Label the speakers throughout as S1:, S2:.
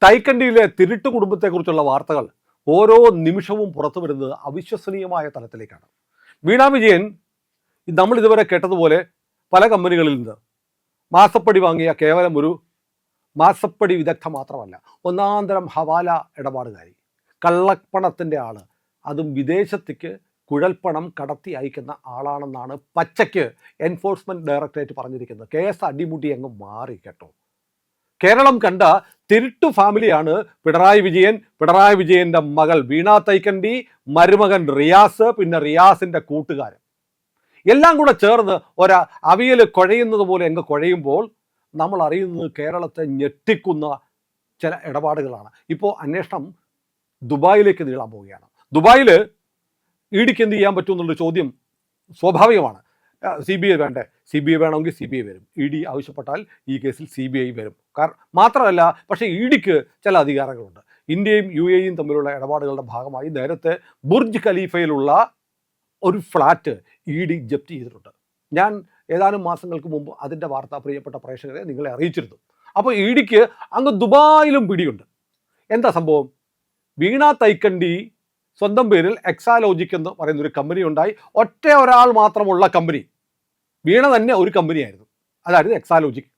S1: തൈക്കണ്ടിയിലെ തിരുട്ട് കുടുംബത്തെക്കുറിച്ചുള്ള വാർത്തകൾ ഓരോ നിമിഷവും പുറത്തു വരുന്നത് അവിശ്വസനീയമായ തലത്തിലേക്കാണ്. വീണ വിജയൻ നമ്മൾ ഇതുവരെ കേട്ടതുപോലെ പല കമ്പനികളിൽ നിന്ന് മാസപ്പടി വാങ്ങിയ കേവലം ഒരു മാസപ്പടി വിദഗ്ധ മാത്രമല്ല, ഒന്നാന്തരം ഹവാല ഇടപാടുകാരി, കള്ളപ്പണത്തിൻ്റെ ആള്, അതും വിദേശത്തേക്ക് കുഴൽപ്പണം കടത്തി അയക്കുന്ന ആളാണെന്നാണ് പച്ചയ്ക്ക് എൻഫോഴ്സ്മെന്റ് ഡയറക്ടറേറ്റ് പറഞ്ഞിരിക്കുന്നത്. കേസ് അടിമുടി അങ്ങ് മാറി കേട്ടോ. കേരളം കണ്ട തിരുട്ടു ഫാമിലിയാണ് പിണറായി വിജയൻ, പിണറായി വിജയന്റെ മകൾ വീണ തൈക്കണ്ടി, മരുമകൻ റിയാസ്, പിന്നെ റിയാസിന്റെ കൂട്ടുകാരൻ, എല്ലാം കൂടെ ചേർന്ന് അവിയൽ കുഴയുന്നത് പോലെ അങ്ങ് കുഴയുമ്പോൾ നമ്മൾ അറിയുന്നത് കേരളത്തെ ഞെട്ടിക്കുന്ന ചില ഇടപാടുകളാണ്. ഇപ്പോൾ അന്വേഷണം ദുബായിലേക്ക് നീളാൻ പോവുകയാണ്. ദുബായിൽ ഇഡിക്ക് എന്ത് ചെയ്യാൻ പറ്റുമെന്നുള്ളൊരു ചോദ്യം സ്വാഭാവികമാണ്. CBI വേണ്ടേ? CBI വേണമെങ്കിൽ CBI വരും. ED ആവശ്യപ്പെട്ടാൽ ഈ കേസിൽ CBI വരും. മാത്രമല്ല, പക്ഷേ ഇഡിക്ക് ചില അധികാരങ്ങളുണ്ട്. ഇന്ത്യയും UAEയും തമ്മിലുള്ള ഇടപാടുകളുടെ ഭാഗമായി നേരത്തെ ബുർജ് ഖലീഫയിലുള്ള ഒരു ഫ്ലാറ്റ് ED ജപ്തി ചെയ്തിട്ടുണ്ട്. ഞാൻ ഏതാനും മാസങ്ങൾക്ക് മുമ്പ് അതിൻ്റെ വാർത്ത പ്രിയപ്പെട്ട പ്രേക്ഷകരെ നിങ്ങളെ അറിയിച്ചിരുന്നു. അപ്പോൾ ഇഡിക്ക് അങ്ങ് ദുബായിലും പിടിയുണ്ട്. എന്താ സംഭവം? വീണ തൈക്കണ്ടി സ്വന്തം പേരിൽ എക്സാലോജിക് എന്ന് പറയുന്നൊരു കമ്പനി ഉണ്ടായി. ഒരാൾ മാത്രമുള്ള കമ്പനി. വീണ തന്നെ ഒരു കമ്പനിയായിരുന്നു, അതായത് എക്സാലോജിക്,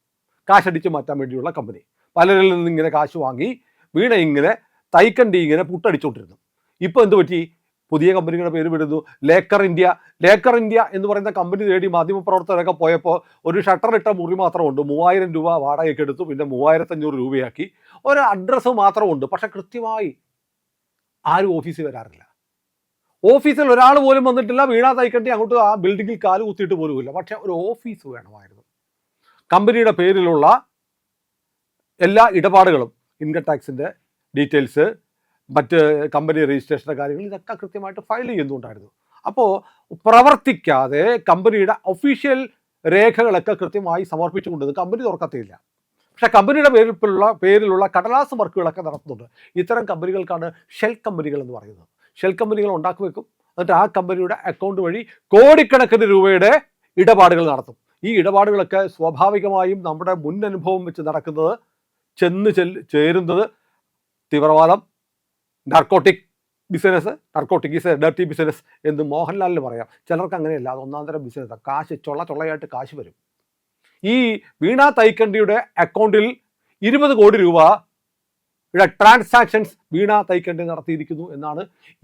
S1: കാശടിച്ച് മാറ്റാൻ വേണ്ടിയുള്ള കമ്പനി. പലരിൽ നിന്ന് ഇങ്ങനെ കാശ് വാങ്ങി വീണ ഇങ്ങനെ തൈക്കണ്ടി ഇങ്ങനെ പുട്ടടിച്ചുകൊണ്ടിരുന്നു. ഇപ്പോൾ എന്ത് പറ്റി? പുതിയ കമ്പനികളുടെ പേര് വിടുന്നു. ലേക്കർ ഇന്ത്യ എന്ന് പറയുന്ന കമ്പനി തേടി മാധ്യമപ്രവർത്തകരൊക്കെ പോയപ്പോൾ ഒരു ഷട്ടറിട്ട മുറി മാത്രമുണ്ട്. 3000 രൂപ വാടകയ്ക്ക് എടുത്തു, പിന്നെ 3500 രൂപയാക്കി. ഒരു അഡ്രസ്സ് മാത്രമുണ്ട്, പക്ഷെ കൃത്യമായി ആരും ഓഫീസിൽ വരാറില്ല. ഓഫീസിൽ ഒരാൾ പോലും വന്നിട്ടില്ല. വീണ തൈക്കണ്ടി അങ്ങോട്ട് ആ ബിൽഡിങ്ങിൽ കാല് കുത്തിയിട്ട് പോലുമില്ല. പക്ഷെ ഒരു ഓഫീസ് വേണമായിരുന്നു. കമ്പനിയുടെ പേരിലുള്ള എല്ലാ ഇടപാടുകളും, ഇൻകം ടാക്സിൻ്റെ ഡീറ്റെയിൽസ്, മറ്റ് കമ്പനി രജിസ്ട്രേഷൻ്റെ കാര്യങ്ങൾ, ഇതൊക്കെ കൃത്യമായിട്ട് ഫയൽ ചെയ്യുന്നുണ്ടായിരുന്നു. അപ്പോൾ പ്രവർത്തിക്കാതെ കമ്പനിയുടെ ഒഫീഷ്യൽ രേഖകളൊക്കെ കൃത്യമായി സമർപ്പിച്ചുകൊണ്ടത് കമ്പനി തുറക്കത്തില്ല. പക്ഷേ കമ്പനിയുടെ പേരിലുള്ള കടലാസ് വർക്കുകളൊക്കെ നടത്തുന്നുണ്ട്. ഇത്തരം കമ്പനികൾക്കാണ് ഷെൽ കമ്പനികൾ എന്ന് പറയുന്നത്. ഷെൽ കമ്പനികൾ ഉണ്ടാക്കി വെക്കും, എന്നിട്ട് ആ കമ്പനിയുടെ അക്കൗണ്ട് വഴി കോടിക്കണക്കിന് രൂപയുടെ ഇടപാടുകൾ നടത്തും. ഈ ഇടപാടുകളൊക്കെ സ്വാഭാവികമായും നമ്മുടെ മുൻ അനുഭവം വെച്ച് നടക്കുന്നത്, ചേരുന്നത് തീവ്രവാദം, narcotic business. Narcotic is A dirty business എന്ന് മോഹൻലാലിന് പറയാം. ചിലർക്ക് അങ്ങനെയല്ല, അത് ഒന്നാന്തരം ബിസിനസ്സാണ്. കാശ് ചൊള്ളയായിട്ട് കാശ് വരും. ഈ വീണ തൈക്കണ്ടിയുടെ അക്കൗണ്ടിൽ 20 കോടി രൂപയുടെ ട്രാൻസാക്ഷൻസ് വീണ തൈക്കണ്ടി നടത്തിയിരിക്കുന്നു എന്നാണ്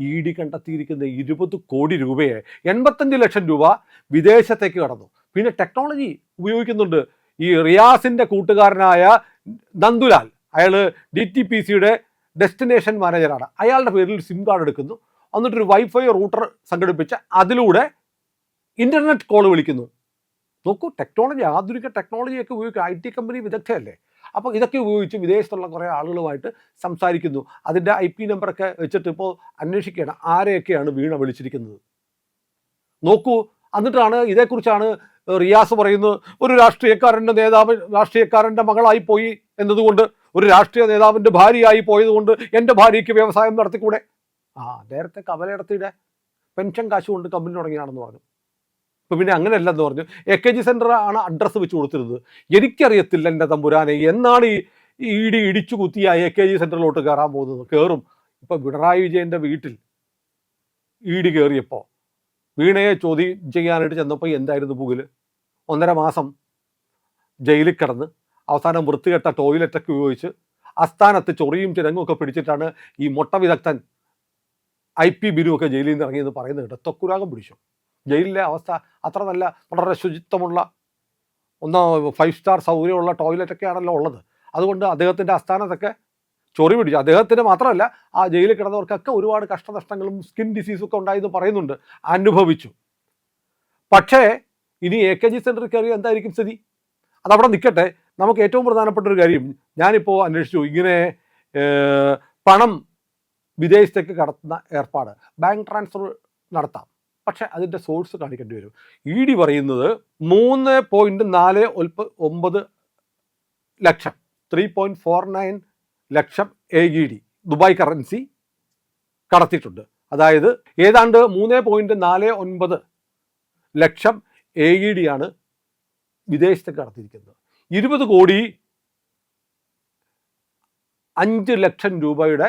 S1: ED കണ്ടെത്തിയിരിക്കുന്നത്. 20 കോടി രൂപയെ 85 ലക്ഷം രൂപ വിദേശത്തേക്ക് കടന്നു. പിന്നെ ടെക്നോളജി ഉപയോഗിക്കുന്നുണ്ട്. ഈ റിയാസിൻ്റെ കൂട്ടുകാരനായ നന്ദുലാൽ, അയാൾ DTPCയുടെ ഡെസ്റ്റിനേഷൻ മാനേജറാണ്. അയാളുടെ പേരിൽ സിം കാർഡ് എടുക്കുന്നു, എന്നിട്ടൊരു വൈഫൈ റൂട്ടർ സംഘടിപ്പിച്ച് അതിലൂടെ ഇൻ്റർനെറ്റ് കോൾ വിളിക്കുന്നു. നോക്കൂ, ടെക്നോളജി, ആധുനിക ടെക്നോളജിയൊക്കെ ഉപയോഗിക്കുക. IT കമ്പനി വിദഗ്ധയല്ലേ. അപ്പോൾ ഇതൊക്കെ ഉപയോഗിച്ച് വിദേശത്തുള്ള കുറേ ആളുകളുമായിട്ട് സംസാരിക്കുന്നു. അതിൻ്റെ IP നമ്പറൊക്കെ വെച്ചിട്ട് ഇപ്പോൾ അന്വേഷിക്കുകയാണ് ആരെയൊക്കെയാണ് വീണ വിളിച്ചിരിക്കുന്നത്. നോക്കൂ, എന്നിട്ടാണ് ഇതേക്കുറിച്ചാണ് റിയാസ് പറയുന്നത്, ഒരു രാഷ്ട്രീയക്കാരൻ്റെ മകളായി പോയി എന്നതുകൊണ്ട്, ഒരു രാഷ്ട്രീയ നേതാവിൻ്റെ ഭാര്യയായി പോയതുകൊണ്ട് എൻ്റെ ഭാര്യയ്ക്ക് വ്യവസായം നടത്തിക്കൂടെ? നേരത്തെ കമലയിടത്തിയുടെ പെൻഷൻ കാശ് കൊണ്ട് കമ്പനി തുടങ്ങിയാണെന്ന് പറഞ്ഞു. ഇപ്പം പിന്നെ അങ്ങനെയല്ലെന്ന് പറഞ്ഞു. AKG സെൻറ്റർ ആണ് അഡ്രസ്സ് വെച്ച് കൊടുത്തിരുന്നത്. എനിക്കറിയത്തില്ല എൻ്റെ തമ്പുരാനെ, എന്നാണ് ഈ ED ഇടിച്ചു കുത്തിയ AKG സെൻറ്ററിലോട്ട് കയറാൻ പോകുന്നത്. കയറും. ഇപ്പം പിണറായി വിജയൻ്റെ വീട്ടിൽ ED കയറിയപ്പോൾ വീണയെ ചോദ്യം ചെയ്യാനായിട്ട് ചെന്നപ്പോൾ എന്തായിരുന്നു പുകില്? 1.5 മാസം ജയിലിൽ കിടന്ന് അവസാനം വൃത്തികെട്ട ടോയ്ലറ്റൊക്കെ ഉപയോഗിച്ച് അസ്ഥാനത്ത് ചൊറിയും ചിരങ്ങുമൊക്കെ പിടിച്ചിട്ടാണ് ഈ മൊട്ട വിദഗ്ധൻ IP ബിരുവൊക്കെ ജയിലിൽ നിന്ന് ഇറങ്ങിയെന്ന് പറയുന്നത് കേട്ടോ. തൊക്കുരാഗം പിടിച്ചു. ജയിലിലെ അവസ്ഥ അത്ര നല്ല, വളരെ ശുചിത്വമുള്ള 5 സ്റ്റാർ സൗകര്യമുള്ള ടോയ്ലറ്റൊക്കെ ആണല്ലോ ഉള്ളത്. അതുകൊണ്ട് അദ്ദേഹത്തിൻ്റെ അസ്ഥാനത്തൊക്കെ ചൊറി പിടിച്ചു. അദ്ദേഹത്തിന് മാത്രമല്ല, ആ ജയിലിൽ കിടന്നവർക്കൊക്കെ ഒരുപാട് കഷ്ടനഷ്ടങ്ങളും സ്കിൻ ഡിസീസൊക്കെ ഉണ്ടായെന്ന് പറയുന്നുണ്ട്, അനുഭവിച്ചു. പക്ഷേ ഇനി AKG സെൻറ്ററിൽ കയറി എന്തായിരിക്കും സ്ഥിതി? അതവിടെ നിൽക്കട്ടെ. നമുക്ക് ഏറ്റവും പ്രധാനപ്പെട്ട ഒരു കാര്യം, ഞാനിപ്പോൾ അന്വേഷിച്ചു, ഇങ്ങനെ പണം വിദേശത്തേക്ക് കടത്തുന്ന ഏർപ്പാട്, ബാങ്ക് ട്രാൻസ്ഫർ നടത്താം, പക്ഷേ അതിൻ്റെ സോഴ്സ് കാണിക്കേണ്ടി വരും. ED പറയുന്നത് 3.49 ലക്ഷം, 3.49 ലക്ഷം AED ദുബായ് കറൻസി കടത്തിയിട്ടുണ്ട്. അതായത് ഏതാണ്ട് 3.49 ലക്ഷം AED ആണ് വിദേശത്തേക്ക് കടത്തിയിരിക്കുന്നത്. 20 കോടി 5 ലക്ഷം രൂപയുടെ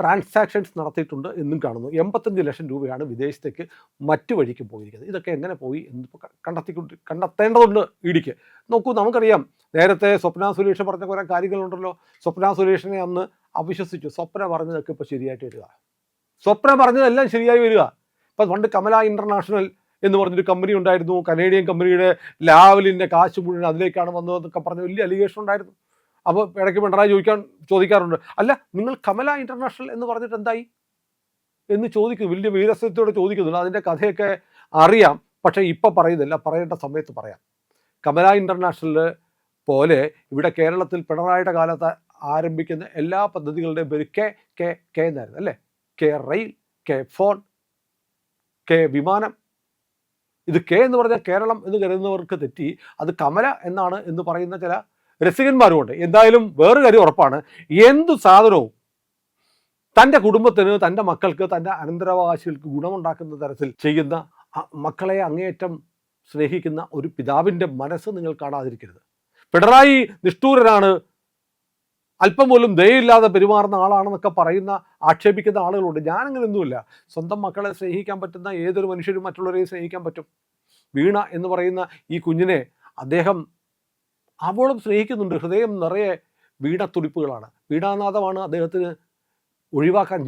S1: ട്രാൻസാക്ഷൻസ് നടത്തിയിട്ടുണ്ട് എന്നും കാണുന്നു. 85 ലക്ഷം രൂപയാണ് വിദേശത്തേക്ക് മറ്റു വഴിക്ക് പോയിരിക്കുന്നത്. ഇതൊക്കെ എങ്ങനെ പോയി എന്നിപ്പോൾ കണ്ടെത്തേണ്ടതുണ്ട് ഇഡിക്ക്. നോക്കൂ, നമുക്കറിയാം നേരത്തെ സ്വപ്ന സുരേഷ് പറഞ്ഞ കുറേ കാര്യങ്ങളുണ്ടല്ലോ. സ്വപ്ന സുരേഷിനെ അന്ന് അവിശ്വസിച്ചു. സ്വപ്ന പറഞ്ഞതൊക്കെ ഇപ്പോൾ ശരിയായിട്ട് വരിക. സ്വപ്ന പറഞ്ഞതെല്ലാം ശരിയായി വരിക. ഇപ്പം പണ്ട് കമല ഇൻ്റർനാഷണൽ എന്ന് പറഞ്ഞൊരു കമ്പനി ഉണ്ടായിരുന്നു. കനേഡിയൻ കമ്പനിയുടെ ലാവലിൻ്റെ കാശ് മുഴുവൻ അതിലേക്കാണ് വന്നതെന്നൊക്കെ പറഞ്ഞ് വലിയ അലിഗേഷൻ ഉണ്ടായിരുന്നു. അപ്പോൾ ഇടയ്ക്ക് പിണറായി ചോദിക്കാറുണ്ട്, അല്ല നിങ്ങൾ കമല ഇൻ്റർനാഷണൽ എന്ന് പറഞ്ഞിട്ട് എന്തായി എന്ന് ചോദിക്കുന്നു. വലിയ വീരസ്യത്തോടെ ചോദിക്കുന്നുണ്ട്. അതിൻ്റെ കഥയൊക്കെ അറിയാം, പക്ഷേ ഇപ്പം പറയുന്നില്ല, പറയേണ്ട സമയത്ത് പറയാം. കമല ഇൻ്റർനാഷണൽ പോലെ ഇവിടെ കേരളത്തിൽ പിണറായിയുടെ കാലത്ത് ആരംഭിക്കുന്ന എല്ലാ പദ്ധതികളുടെയും പേര് കെ എന്നായിരുന്നു അല്ലേ? K rail, K phone, K വിമാനം. ഇത് കെ എന്ന് പറഞ്ഞാൽ കേരളം എന്ന് കരുതുന്നവർക്ക് തെറ്റി. അത് കമല എന്നാണ് എന്ന് പറയുന്ന ചില രസികന്മാരുമുണ്ട്. എന്തായാലും വേറെ കാര്യം ഉറപ്പാണ്, എന്തു സാധനവും തൻ്റെ കുടുംബത്തിന്, തൻ്റെ മക്കൾക്ക്, തൻ്റെ അനന്തരാവകാശികൾക്ക് ഗുണമുണ്ടാക്കുന്ന തരത്തിൽ ചെയ്യുന്ന, മക്കളെ അങ്ങേയറ്റം സ്നേഹിക്കുന്ന ഒരു പിതാവിൻ്റെ മനസ്സ് നിങ്ങൾ കാണാതിരിക്കരുത്. പിണറായി നിഷ്ഠൂരനാണ്, അല്പം പോലും ദയയില്ലാതെ പെരുമാറുന്ന ആളാണെന്നൊക്കെ ആക്ഷേപിക്കുന്ന ആളുകളുണ്ട്. ഞാനങ്ങനെയൊന്നുമില്ല. സ്വന്തം മക്കളെ സ്നേഹിക്കാൻ പറ്റുന്ന ഏതൊരു മനുഷ്യരും മറ്റുള്ളവരെയും സ്നേഹിക്കാൻ പറ്റും. വീണ എന്ന് പറയുന്ന ഈ കുഞ്ഞിനെ അദ്ദേഹം അവളും സ്നേഹിക്കുന്നുണ്ട്. ഹൃദയം നിറയെ വീണത്തുടിപ്പുകളാണ്. വീണാനാഥമാണ് അദ്ദേഹത്തിന്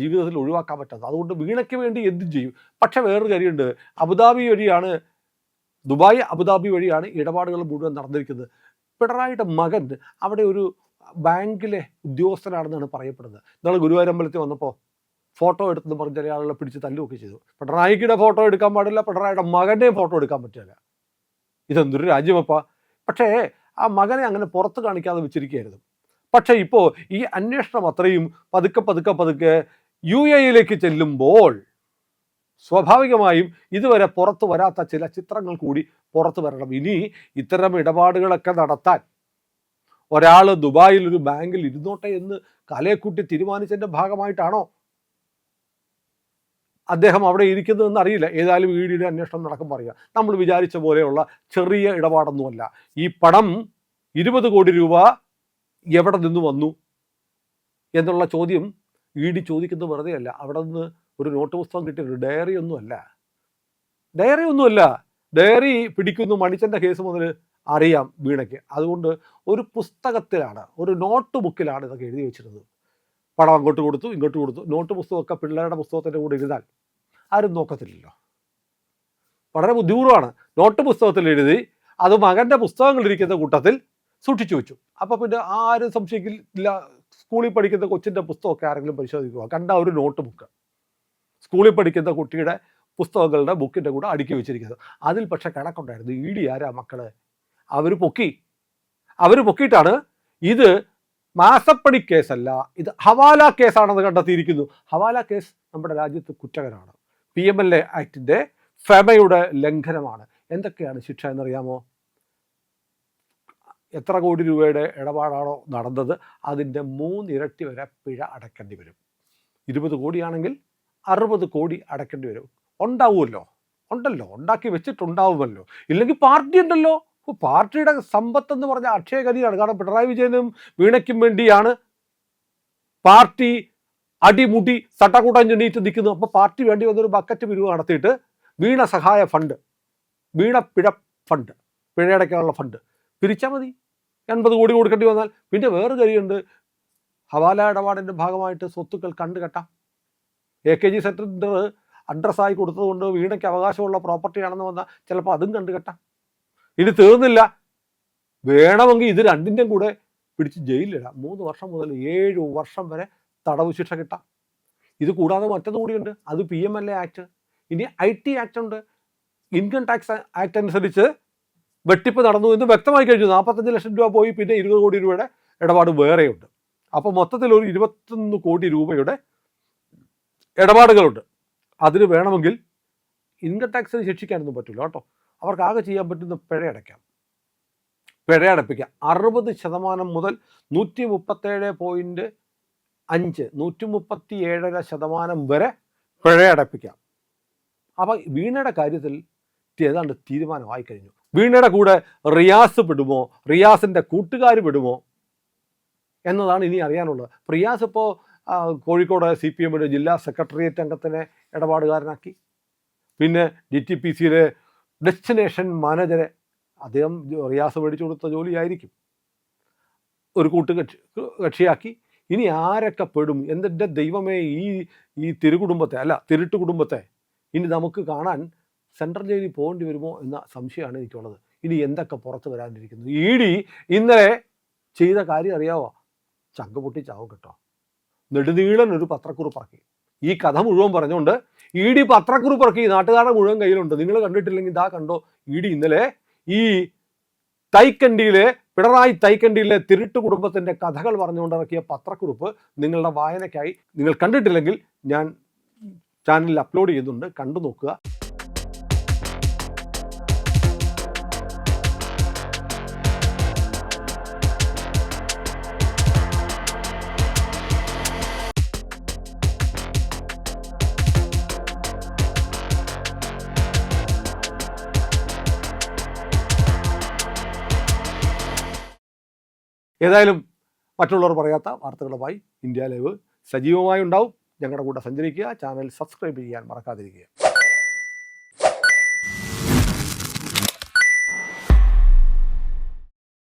S1: ജീവിതത്തിൽ ഒഴിവാക്കാൻ പറ്റാത്തത്. അതുകൊണ്ട് വീണയ്ക്ക് വേണ്ടി എന്തും ചെയ്യും. പക്ഷെ വേറൊരു കാര്യമുണ്ട്, ദുബായ് അബുദാബി വഴിയാണ് ഇടപാടുകൾ മുഴുവൻ നടന്നിരിക്കുന്നത്. പിണറായിയുടെ മകൻ അവിടെ ഒരു ബാങ്കിലെ ഉദ്യോഗസ്ഥനാണെന്നാണ് പറയപ്പെടുന്നത്. ഇന്നാൾ ഗുരുവായൂരമ്പലത്തിൽ വന്നപ്പോൾ ഫോട്ടോ എടുത്തെന്ന് പറഞ്ഞ ചില ആളുകളെ പിടിച്ച് തല്ലുകയൊക്കെ ചെയ്തു. പിണറായിയുടെ ഫോട്ടോ എടുക്കാൻ പാടില്ല, പിണറായിയുടെ മകൻ്റെയും ഫോട്ടോ എടുക്കാൻ പറ്റില്ല. ഇതെന്തൊരു രാജ്യമപ്പാ. പക്ഷേ ആ മകനെ അങ്ങനെ പുറത്ത് കാണിക്കാതെ വെച്ചിരിക്കുകയായിരുന്നു. പക്ഷേ ഇപ്പോൾ ഈ അന്വേഷണം അത്രയും പതുക്കെ UAE ചെല്ലുമ്പോൾ സ്വാഭാവികമായും ഇതുവരെ പുറത്തു വരാത്ത ചില ചിത്രങ്ങൾ കൂടി പുറത്തു വരണം. ഇനി ഇത്തരം ഇടപാടുകളൊക്കെ നടത്താൻ ഒരാൾ ദുബായിൽ ഒരു ബാങ്കിൽ ഇരുന്നോട്ടെ എന്ന് കലയെക്കുട്ടി തീരുമാനിച്ചതിൻ്റെ ഭാഗമായിട്ടാണോ അദ്ദേഹം അവിടെ ഇരിക്കുന്നതെന്ന് അറിയില്ല. ഏതായാലും EDയുടെ അന്വേഷണം നടക്കുമ്പോൾ അറിയാം. നമ്മൾ വിചാരിച്ച പോലെയുള്ള ചെറിയ ഇടപാടൊന്നുമല്ല. ഈ പണം 20 കോടി രൂപ എവിടെ നിന്ന് വന്നു എന്നുള്ള ചോദ്യം ED ചോദിക്കുന്നത് വെറുതെ അല്ല. അവിടെ നിന്ന് ഒരു നോട്ട് പുസ്തകം കിട്ടിയിട്ടുണ്ട്. ഡയറി ഒന്നുമല്ല. ഡയറി പിടിക്കുന്നു മണിച്ചൻ്റെ കേസ് മുതൽ അറിയാം വീണയ്ക്ക്. അതുകൊണ്ട് ഒരു പുസ്തകത്തിലാണ്, ഒരു നോട്ട് ബുക്കിലാണ് ഇതൊക്കെ എഴുതി വെച്ചിരുന്നത്. പണം അങ്ങോട്ട് കൊടുത്തു, ഇങ്ങോട്ട് കൊടുത്തു. നോട്ട് പുസ്തകമൊക്കെ പിള്ളേരുടെ പുസ്തകത്തിൻ്റെ കൂടെ എഴുതാൻ ആരും നോക്കത്തില്ലല്ലോ. വളരെ ബുദ്ധിപൂർവ്വമാണ്. നോട്ട് പുസ്തകത്തിൽ എഴുതി അത് മകൻ്റെ പുസ്തകങ്ങളിരിക്കുന്ന കൂട്ടത്തിൽ സൂക്ഷിച്ചു വെച്ചു. അപ്പോൾ പിന്നെ ആരും സംശയിക്കില്ല. സ്കൂളിൽ പഠിക്കുന്ന കൊച്ചിൻ്റെ പുസ്തകമൊക്കെ ആരെങ്കിലും പരിശോധിക്കുക, കണ്ട ഒരു നോട്ട് ബുക്ക് സ്കൂളിൽ പഠിക്കുന്ന കുട്ടിയുടെ പുസ്തകങ്ങളുടെ ബുക്കിൻ്റെ കൂടെ അടുക്കി വെച്ചിരിക്കുന്നത്. അതിൽ പക്ഷേ കണക്കുണ്ടായിരുന്നു. ED ആരാ മക്കള് അവർ പൊക്കിയിട്ടാണ് ഇത് മാസപ്പടി കേസല്ല, ഇത് ഹവാല കേസാണെന്ന് കണ്ടെത്തിയിരിക്കുന്നു. ഹവാല കേസ് നമ്മുടെ രാജ്യത്ത് കുറ്റകരമാണ്. PMLA ആക്ടിൻ്റെ ഫെമയുടെ ലംഘനമാണ്. എന്തൊക്കെയാണ് ശിക്ഷ എന്നറിയാമോ? എത്ര കോടി രൂപയുടെ ഇടപാടാണോ നടന്നത് അതിൻ്റെ 3 ഇരട്ടി വരെ പിഴ അടയ്ക്കേണ്ടി വരും. 20 കോടിയാണെങ്കിൽ 60 കോടി അടയ്ക്കേണ്ടി വരും. ഉണ്ടല്ലോ, ഉണ്ടാക്കി വെച്ചിട്ടുണ്ടാവുമല്ലോ. ഇല്ലെങ്കിൽ പാർട്ടി ഉണ്ടല്ലോ. പാർട്ടിയുടെ സമ്പത്തെന്ന് പറഞ്ഞാൽ അക്ഷയഗതിയാണ്. കാരണം പിണറായി വിജയനും വീണയ്ക്കും വേണ്ടിയാണ് പാർട്ടി അടിമുടി സട്ടക്കൂട്ടം ചെണ്ണീറ്റ് നിൽക്കുന്നത്. അപ്പോൾ പാർട്ടി വേണ്ടി വന്നൊരു ബക്കറ്റ് പിരിവ് നടത്തിയിട്ട് വീണ സഹായ ഫണ്ട്, വീണ പിഴയടയ്ക്കാനുള്ള ഫണ്ട് പിരിച്ചാൽ മതി. 80 കോടി കൊടുക്കേണ്ടി വന്നാൽ. പിന്നെ വേറെ കാര്യമുണ്ട്, ഹവാല ഇടപാടിൻ്റെ ഭാഗമായിട്ട് സ്വത്തുക്കൾ കണ്ടുകെട്ടാം. AKG സെൻറ്റർ അഡ്രസ്സായി കൊടുത്തതുകൊണ്ട് വീണയ്ക്ക് അവകാശമുള്ള പ്രോപ്പർട്ടിയാണെന്ന് വന്നാൽ ചിലപ്പോൾ അതും കണ്ടുകെട്ടാം. ഇനി തീർന്നില്ല, വേണമെങ്കിൽ ഇത് രണ്ടിൻ്റെയും കൂടെ പിടിച്ച് ജയിലിലിടാം. 3 വർഷം മുതൽ 7 വർഷം വരെ തടവ് ശിക്ഷ കിട്ടാം. ഇത് കൂടാതെ മറ്റൊന്നും കൂടിയുണ്ട്, അത് PMLA ആക്ട്. ഇനി IT ആക്ട് ഉണ്ട്. ഇൻകം ടാക്സ് ആക്ട് അനുസരിച്ച് വെട്ടിപ്പ് നടന്നു എന്ന് വ്യക്തമായി കഴിഞ്ഞു. 45 ലക്ഷം രൂപ പോയി, പിന്നെ 20 കോടി രൂപയുടെ ഇടപാട് വേറെയുണ്ട്. അപ്പോൾ മൊത്തത്തിൽ ഒരു 21 കോടി രൂപയുടെ ഇടപാടുകളുണ്ട്. അതിന് വേണമെങ്കിൽ ഇൻകം ടാക്സിന് ശിക്ഷിക്കാനൊന്നും പറ്റില്ല കേട്ടോ. അവർക്ക് ആകെ ചെയ്യാൻ പറ്റുന്ന പിഴയടപ്പിക്കാം. 60% മുതൽ 137.5 137.5% വരെ പിഴയടപ്പിക്കാം. അപ്പോൾ വീണയുടെ കാര്യത്തിൽ ഏതാണ്ട് തീരുമാനമായി കഴിഞ്ഞു. വീണയുടെ കൂടെ റിയാസ് പെടുമോ, റിയാസിൻ്റെ കൂട്ടുകാർ പെടുമോ, എന്നതാണ് ഇനി അറിയാനുള്ളത്. റിയാസ് ഇപ്പോൾ കോഴിക്കോട് CPM ജില്ലാ സെക്രട്ടേറിയറ്റ് അംഗത്തിനെ ഇടപാടുകാരനാക്കി. പിന്നെ DTPCയിലെ ഡെസ്റ്റിനേഷൻ മാനേജരെ അദ്ദേഹം റിയാസ് മേടിച്ചു കൊടുത്ത ജോലിയായിരിക്കും, ഒരു കക്ഷിയാക്കി. ഇനി ആരൊക്കെ പെടും? എൻ്റെ ദൈവമേ, ഈ തിരുട്ട് കുടുംബത്തെ ഇനി നമുക്ക് കാണാൻ സെൻട്രൽ ജയിലിൽ പോകേണ്ടി വരുമോ എന്ന സംശയമാണ് എനിക്കുള്ളത്. ഇനി എന്തൊക്കെ പുറത്ത് വരാനിരിക്കുന്നു? ED ഇന്നലെ ചെയ്ത കാര്യം അറിയാവോ? ചങ്ക് പൊട്ടി ചാവും കേട്ടോ. നെടുനീളൻ ഒരു പത്രക്കുറിപ്പിറക്കി. ഈ കഥ മുഴുവൻ പറഞ്ഞുകൊണ്ട് ED പത്രക്കുറിപ്പിറക്കി. നാട്ടുകാരുടെ മുഴുവൻ കയ്യിലുണ്ട്. നിങ്ങൾ കണ്ടിട്ടില്ലെങ്കിൽ ഇതാ കണ്ടോ. ED ഇന്നലെ ഈ പിണറായി തൈക്കണ്ടിയിലെ തിരുട്ട് കുടുംബത്തിൻ്റെ കഥകൾ പറഞ്ഞുകൊണ്ടിറക്കിയ പത്രക്കുറിപ്പ് നിങ്ങളുടെ വായനയ്ക്കായി, നിങ്ങൾ കണ്ടിട്ടില്ലെങ്കിൽ ഞാൻ ചാനലിൽ അപ്ലോഡ് ചെയ്യുന്നുണ്ട്, കണ്ടു നോക്കുക. ഏതായാലും മറ്റുള്ളവർ പറയാത്ത വാർത്തകളുമായി ഇന്ത്യ ലൈവ് സജീവമായി ഉണ്ടാവും. ഞങ്ങളുടെ കൂടെ സഞ്ചരിക്കുക. ചാനൽ സബ്സ്ക്രൈബ് ചെയ്യാൻ മറക്കാതിരിക്കുക.